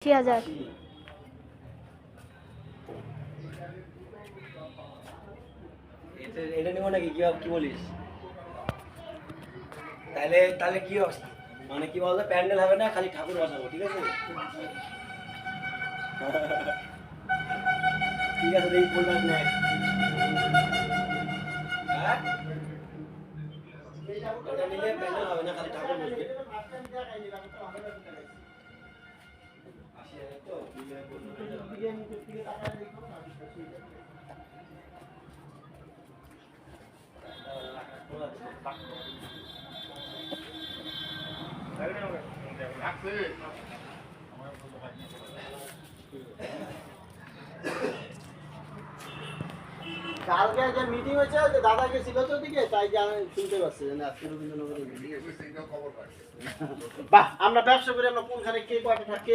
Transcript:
80,000। এটা নিব নাকি কি বলিস? তাহলে তাহলে কি অবস্থা, মানে কি বলতো, প্যান্ডেল হবে না, খালি ঠাকুর বসাবো, ঠিক আছে? ঠিক আছে, দেখি কোনটা নেয়। হ্যাঁ, ওটা নিলে প্যান্ডেল হবে না, খালি ঠাকুর বসবে। 80,000 তো কালকে যে মিটিং হয়েছে দাদা গেছিল তো দিকে, তাই শুনতে পাচ্ছি যে আজকে রবীন্দ্রনগরে বাহ, আমরা ব্যবসা করি, আমরা কোনখানে কে কয়টা থাকে